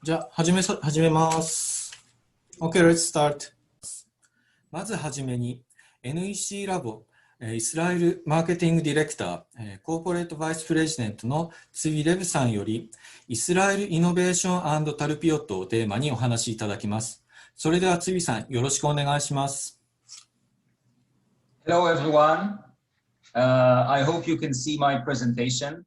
じゃあ、始めます。Okay, let's start. まずはじめに、NEC ラボ、イスラエルマーケティングディレクター、コーポレートバイスプレジデントのツイ・レブさんより、イスラエルイノベーション&タルピオットをテーマにお話しいただきます。それではツイさん、よろしくお願いします。Hello everyone. I hope you can see my presentation.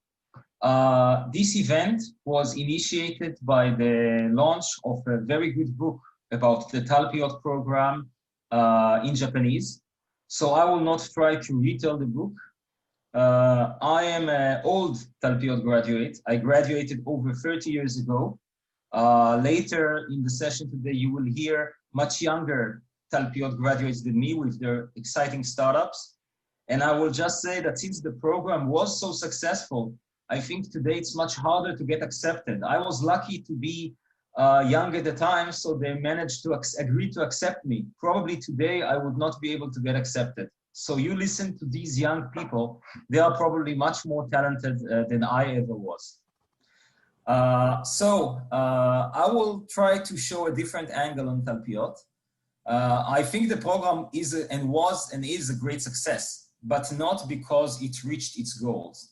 This event was initiated by the launch of a very good book about the Talpiot program in Japanese. So I will not try to retell the book. I am an old Talpiot graduate. I graduated over 30 years ago. Later in the session today, you will hear much younger Talpiot graduates than me with their exciting startups. And I will just say that since the program was so successful, I think today it's much harder to get accepted. I was lucky to be young at the time, so they managed to agree to accept me. Probably today I would not be able to get accepted. So you listen to these young people, they are probably much more talented than I ever was. I will try to show a different angle on Talpiot. I think the program is a great success, but not because it reached its goals.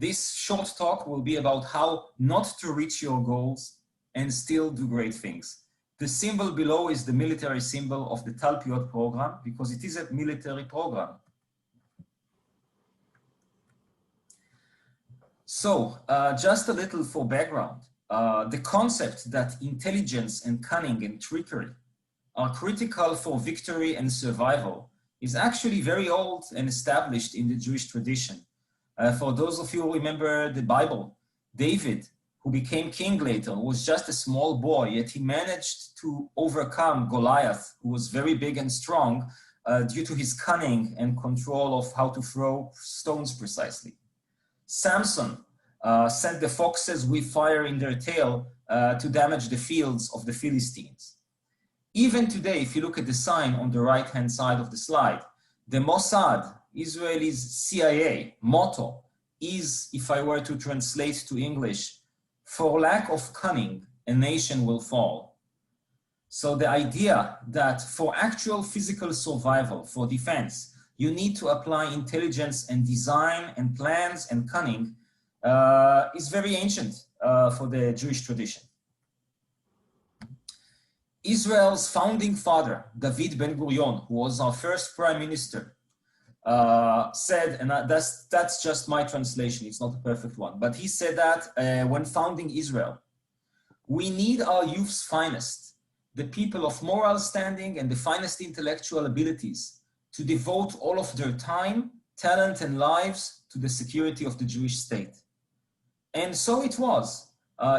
This short talk will be about how not to reach your goals and still do great things. The symbol below is the military symbol of the Talpiot program because it is a military program. So just a little for background. The concept that intelligence and cunning and trickery are critical for victory and survival is actually very old and established in the Jewish tradition. For those of you who remember the Bible, David, who became king later, was just a small boy, yet he managed to overcome Goliath, who was very big and strong, due to his cunning and control of how to throw stones precisely. Samson sent the foxes with fire in their tail to damage the fields of the Philistines. Even today, if you look at the sign on the right-hand side of the slide, the Mossad, Israel's CIA motto is, if I were to translate to English, for lack of cunning, a nation will fall. So the idea that for actual physical survival, for defense, you need to apply intelligence and design and plans and cunning is very ancient for the Jewish tradition. Israel's founding father, David Ben-Gurion, who was our first prime minister, said, and that's just my translation, it's not a perfect one, but he said that when founding Israel, we need our youth's finest, the people of moral standing and the finest intellectual abilities to devote all of their time, talent, and lives to the security of the Jewish state. And so it was.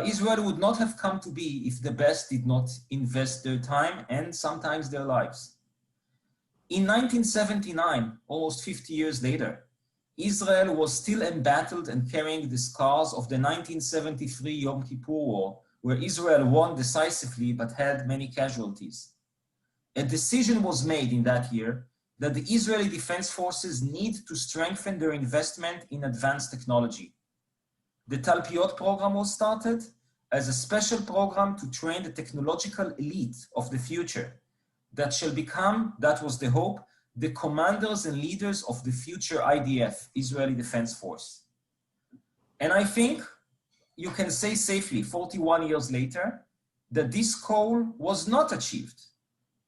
Israel would not have come to be if the best did not invest their time and sometimes their lives. In 1979, almost 50 years later, Israel was still embattled and carrying the scars of the 1973 Yom Kippur War, where Israel won decisively but had many casualties. A decision was made in that year that the Israeli Defense Forces need to strengthen their investment in advanced technology. The Talpiot program was started as a special program to train the technological elite of the future that shall become, that was the hope, the commanders and leaders of the future IDF, Israeli Defense Force. And I think you can say safely, 41 years later, that this goal was not achieved.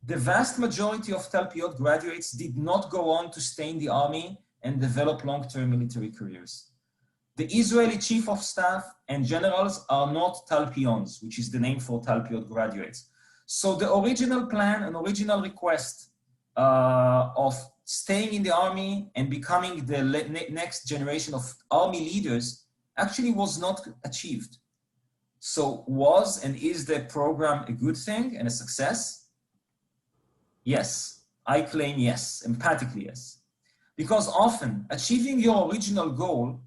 The vast majority of Talpiot graduates did not go on to stay in the army and develop long-term military careers. The Israeli chief of staff and generals are not Talpions, which is the name for Talpiot graduates. So the original plan and original request of staying in the army and becoming the next generation of army leaders actually was not achieved. So was and is the program a good thing and a success? Yes, I claim yes, emphatically yes. Because often achieving your original goal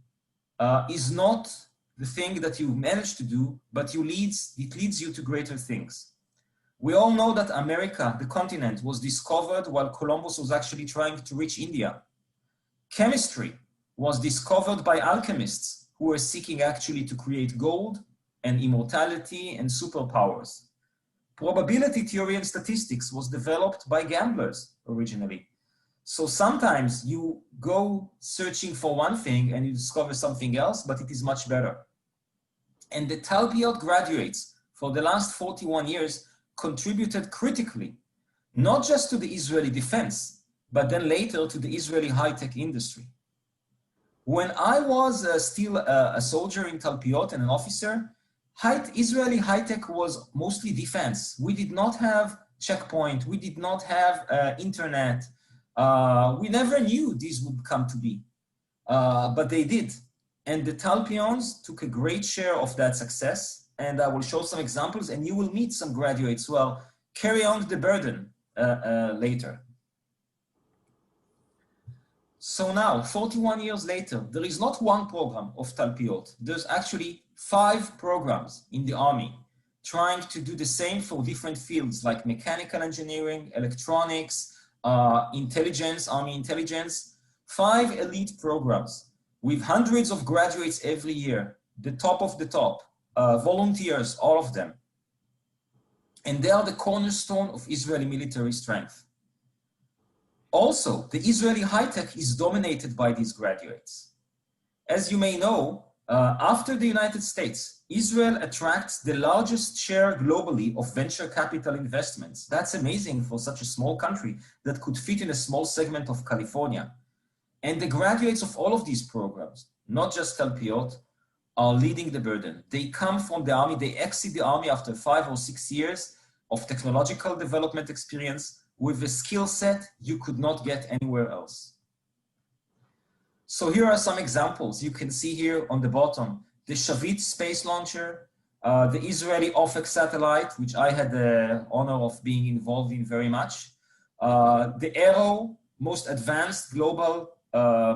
is not the thing that you managed to do, but it leads you to greater things. We all know that America, the continent, was discovered while Columbus was actually trying to reach India. Chemistry was discovered by alchemists who were seeking actually to create gold and immortality and superpowers. Probability theory and statistics was developed by gamblers originally. So sometimes you go searching for one thing and you discover something else, but it is much better. And the Talpiot graduates for the last 41 years contributed critically, not just to the Israeli defense, but then later to the Israeli high-tech industry. When I was still a soldier in Talpiot and an officer, Israeli high-tech was mostly defense. We did not have checkpoint, we did not have internet. We never knew these would come to be, but they did. And the Talpions took a great share of that success. And I will show some examples and you will meet some graduates who will carry on the burden later. So now, 41 years later, there is not one program of Talpiot. There's actually 5 programs in the army trying to do the same for different fields like mechanical engineering, electronics, intelligence, army intelligence. 5 elite programs with hundreds of graduates every year, the top of the top, volunteers, all of them. And they are the cornerstone of Israeli military strength. Also, the Israeli high-tech is dominated by these graduates. As you may know, after the United States, Israel attracts the largest share globally of venture capital investments. That's amazing for such a small country that could fit in a small segment of California. And the graduates of all of these programs, not just Talpiot, are leading the burden. They come from the army, they exit the army after 5 or 6 years of technological development experience with a skill set you could not get anywhere else. So here are some examples. You can see here on the bottom, the Shavit space launcher, the Israeli OFEC satellite, which I had the honor of being involved in very much, the Arrow, most advanced global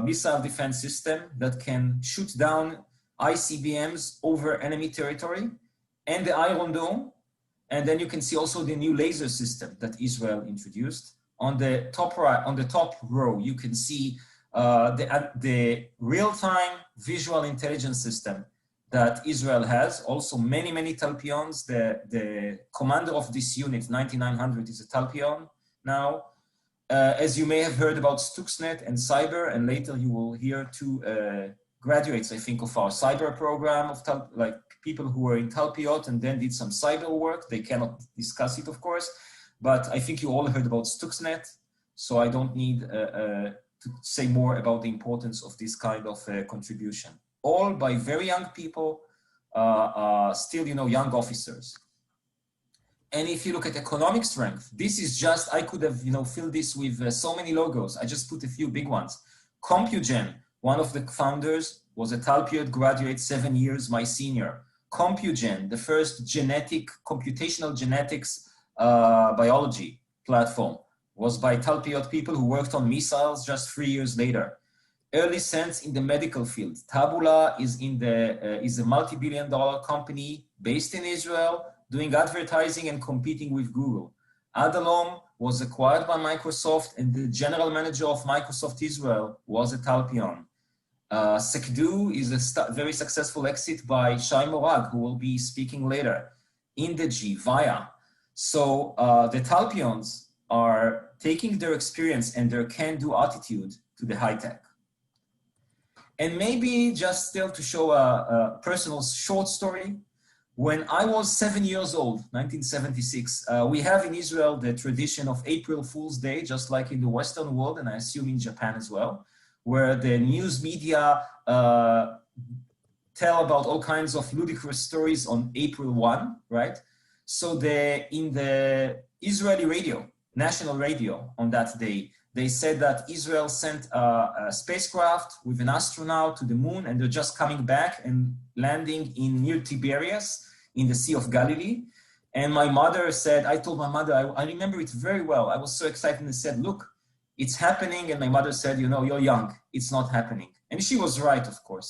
missile defense system that can shoot down ICBMs over enemy territory, and the Iron Dome. And then you can see also the new laser system that Israel introduced. On the top right, on the top row, you can see the real-time visual intelligence system that Israel has. Also many Talpions. The commander of this unit, 9900, is a Talpion now. As you may have heard about Stuxnet and cyber, and later you will hear 2 graduates, I think, of our cyber program of like people who were in Talpiot and then did some cyber work. They cannot discuss it, of course, but I think you all heard about Stuxnet, so I don't need to say more about the importance of this kind of contribution. All by very young people, still, young officers. And if you look at economic strength, this is just, I could have, filled this with so many logos. I just put a few big ones. Compugen, one of the founders, was a Talpiot graduate, 7 years my senior. Compugen, the first computational genetics biology platform, was by Talpiot people who worked on missiles just 3 years later. Early Sense in the medical field. Tabula is a multi-billion-dollar company based in Israel, doing advertising and competing with Google. Adalom was acquired by Microsoft, and the general manager of Microsoft Israel was a Talpion. Sekdu is a very successful exit by Shai Morag, who will be speaking later. Indegy, Via. So the Talpions are taking their experience and their can-do attitude to the high-tech. And maybe just still to show a personal short story. When I was 7 years old, 1976, we have in Israel the tradition of April Fool's Day, just like in the Western world, and I assume in Japan as well, where the news media tell about all kinds of ludicrous stories on April 1, right? So in the Israeli radio, national radio on that day, they said that Israel sent a spacecraft with an astronaut to the moon, and they're just coming back and landing near Tiberias in the Sea of Galilee. And my mother said, I told my mother, I remember it very well. I was so excited and said, look, it's happening. And my mother said, you're young, it's not happening. And she was right, of course.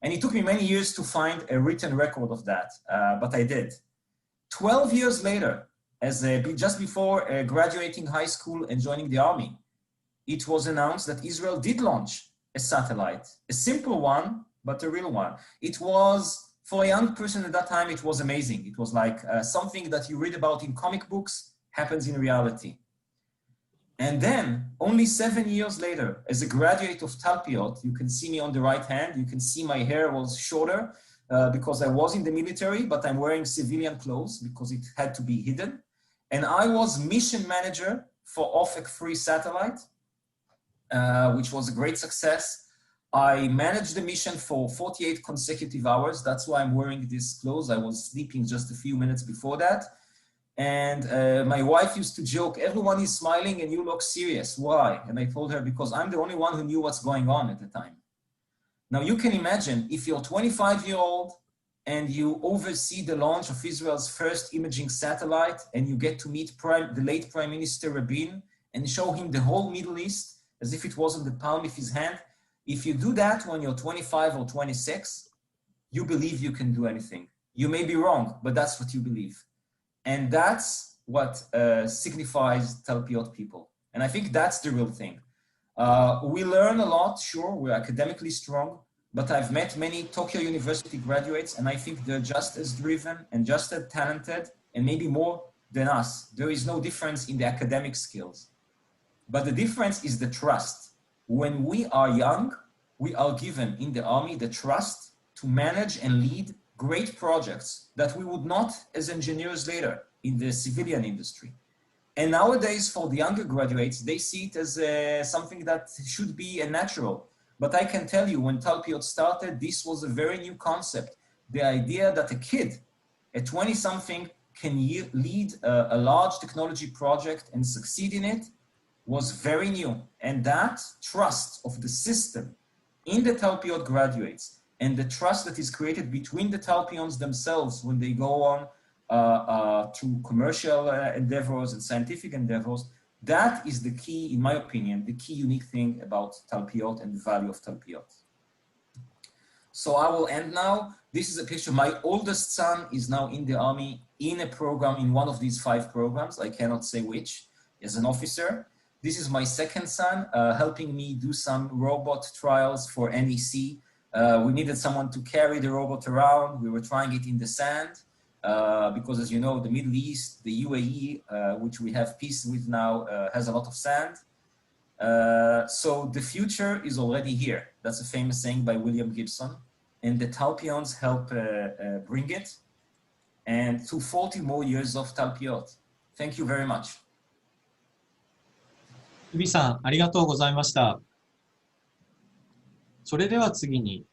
And it took me many years to find a written record of that, but I did. 12 years later, just before graduating high school and joining the army, it was announced that Israel did launch a satellite, a simple one, but a real one. It was For a young person at that time, it was amazing. It was like something that you read about in comic books happens in reality. And then, only 7 years later, as a graduate of Talpiot, you can see me on the right hand, you can see my hair was shorter because I was in the military, but I'm wearing civilian clothes because it had to be hidden. And I was mission manager for OFEC free satellite, which was a great success. I managed the mission for 48 consecutive hours. That's why I'm wearing these clothes. I was sleeping just a few minutes before that. And my wife used to joke, everyone is smiling and you look serious. Why? And I told her, because I'm the only one who knew what's going on at the time. Now you can imagine if you're 25-year-old and you oversee the launch of Israel's first imaging satellite and you get to meet the late Prime Minister Rabin and show him the whole Middle East as if it was in the palm of his hand. If you do that when you're 25 or 26, you believe you can do anything. You may be wrong, but that's what you believe. And that's what signifies Talpiot people. And I think that's the real thing. We learn a lot, sure, we're academically strong, but I've met many Tokyo University graduates, and I think they're just as driven and just as talented, and maybe more than us. There is no difference in the academic skills. But the difference is the trust. When we are young, we are given in the army the trust to manage and lead great projects that we would not as engineers later in the civilian industry. And nowadays for the younger graduates, they see it as something that should be a natural. But I can tell you when Talpiot started, this was a very new concept. The idea that a kid, a 20-something, can lead a large technology project and succeed in it was very new. And that trust of the system in the Talpiot graduates and the trust that is created between the Talpions themselves when they go on to commercial endeavors and scientific endeavors, that is the key, in my opinion, the key unique thing about Talpiot and the value of Talpiot. So I will end now. This is a picture. My oldest son is now in the army in a program, in one of these 5 programs. I cannot say which, as an officer. This is my second son helping me do some robot trials for NEC. We needed someone to carry the robot around. We were trying it in the sand because, as you know, the Middle East, the UAE, which we have peace with now, has a lot of sand. So the future is already here. That's a famous saying by William Gibson. And the Talpions help bring it. And to 40 more years of Talpiot. Thank you very much. ルビさん、ありがとうございました。それでは次に、